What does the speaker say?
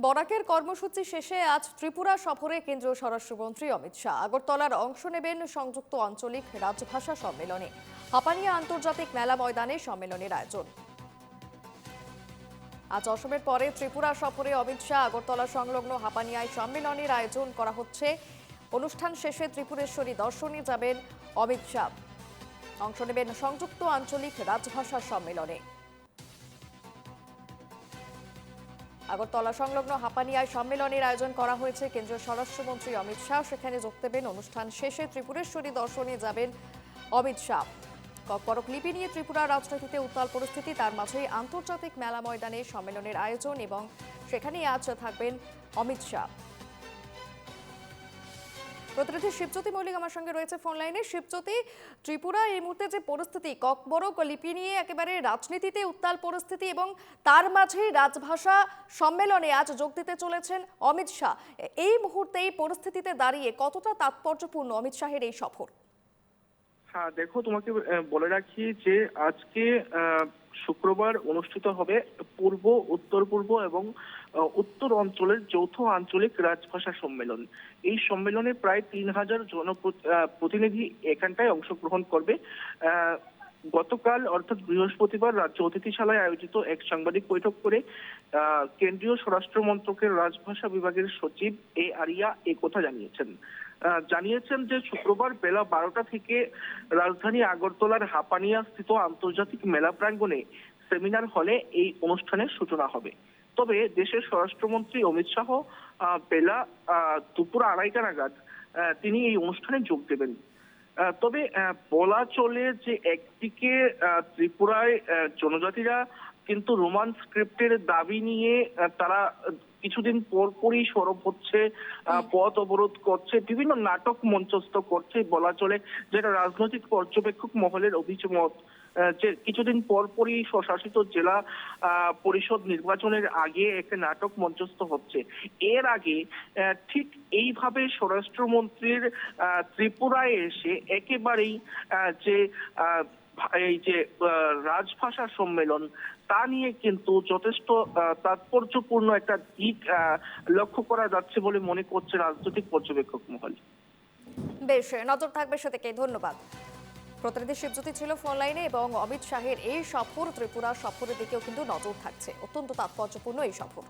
বরাকের কর্মসূচি শেষে আজ ত্রিপুরা সফরে কেন্দ্রীয় স্বরাষ্ট্রমন্ত্রী অমিত শাহ আগরতলার অংশ নেবেন সংযুক্ত আঞ্চলিক রাজভাষা সম্মেলনে। হাপানিয়া আন্তর্জাতিক মেলা ময়দানে সম্মেলনের আয়োজন। আজ অসমের পরে ত্রিপুরা সফরে অমিত শাহ আগরতলা সংলগ্ন হাপানিয়ায় সম্মেলনের আয়োজন করা হচ্ছে। অনুষ্ঠান শেষে ত্রিপুরেশ্বরী দর্শনে যাবেন অমিত শাহ। অংশ নেবেন সংযুক্ত আঞ্চলিক রাজভাষা সম্মেলনে। আগরতলা সংলগ্ন হাপানিয়ায় সম্মেলনের আয়োজন করা হয়েছে। কেন্দ্রীয় স্বরাষ্ট্রমন্ত্রী অমিত শাহ সেখানে যোগ দেবেন। অনুষ্ঠান শেষে ত্রিপুরেশ্বরী দর্শনে যাবেন অমিত শাহ। ককবরক লিপি নিয়ে ত্রিপুরা রাজনীতিতে উত্তাল পরিস্থিতি, তার মাঝেই আন্তর্জাতিক মেলা ময়দানে সম্মেলনের আয়োজন এবং সেখানেই আজ থাকবেন অমিত শাহ। প্রতিনিধি শিবজ্যোতি মল্লিক আমার সঙ্গে রয়েছে ফোন লাইনে। শিবজ্যোতি, ত্রিপুরা এই মুহূর্তে যে পরিস্থিতি, ককবরক লিপি নিয়ে একেবারে রাজনীতিতে উত্তাল পরিস্থিতি এবং তার মাঝেই রাজভাষা সম্মেলনে আজ যোগ দিতে চলেছেন অমিত শাহ। এই মুহূর্তে এই পরিস্থিতিতে দাঁড়িয়ে কতটা তাৎপর্যপূর্ণ অমিত শাহের এই সফর? হ্যাঁ দেখো, তোমাকে বলে রাখি যে আজকে শুক্রবার অনুষ্ঠিত হবে পূর্ব, উত্তর পূর্ব এবং উত্তর অঞ্চলের যৌথ আঞ্চলিক রাজভাষা সম্মেলন। এই সম্মেলনে প্রায় ৩,০০০ প্রতিনিধি এখানটায় অংশগ্রহণ করবে। গতকাল অর্থাৎ বৃহস্পতিবার রাজ্য অতিথিশালায় আয়োজিত এক সাংবাদিক বৈঠক করে কেন্দ্রীয় স্বরাষ্ট্র মন্ত্রকের রাজভাষা বিভাগের সচিব এ আরিয়া কথা জানিয়েছেন যে শুক্রবার বেলা ১২টা থেকে রাজধানী আগরতলার হাপানিয়া স্থিত আন্তর্জাতিক মেলা প্রাঙ্গণে সেমিনার হলে এই অনুষ্ঠানের সূচনা হবে। তবে দেশের স্বরাষ্ট্রমন্ত্রী অমিত শাহ বেলা দুপুর ২:৩০ নাগাদ তিনি এই অনুষ্ঠানে যোগ দেবেন। তবে বলা চলে যে একদিকে ত্রিপুরায় জনজাতিরা কিন্তু রোমান স্ক্রিপ্টের দাবি নিয়ে তারা কিছুদিন পরপরই সরব হচ্ছে, পথ অবরোধ করছে, বিভিন্ন নাটক মঞ্চস্থ করছে। বলা চলে যেটা রাজনৈতিক পর্যবেক্ষক মহলের অভিমত যে কিছুদিন পরপরই স্বশাসিত জেলা পরিষদ নির্বাচনের আগে একটা নাটক মঞ্চস্থ হচ্ছে। এর আগে ঠিক এইভাবে স্বরাষ্ট্রমন্ত্রীর ত্রিপুরায় এসে একেবারেই যে এই যে রাজভাষা সম্মেলন তা নিয়ে কিন্তু যথেষ্ট তাৎপর্যপূর্ণ একটা দিক লক্ষ্য করা যাচ্ছে বলে মনে করছে রাজনৈতিক পর্যবেক্ষক মহল। বেশ, নজর থাকবে সেদিকে। ধন্যবাদ। প্রতিনিধি শিবজ্যোতি ছিল ফোন লাইনে এবং অমিত শাহের এই সফর, ত্রিপুরা সফরের দিকেও কিন্তু নজর থাকছে। অত্যন্ত তাৎপর্যপূর্ণ এই সফর।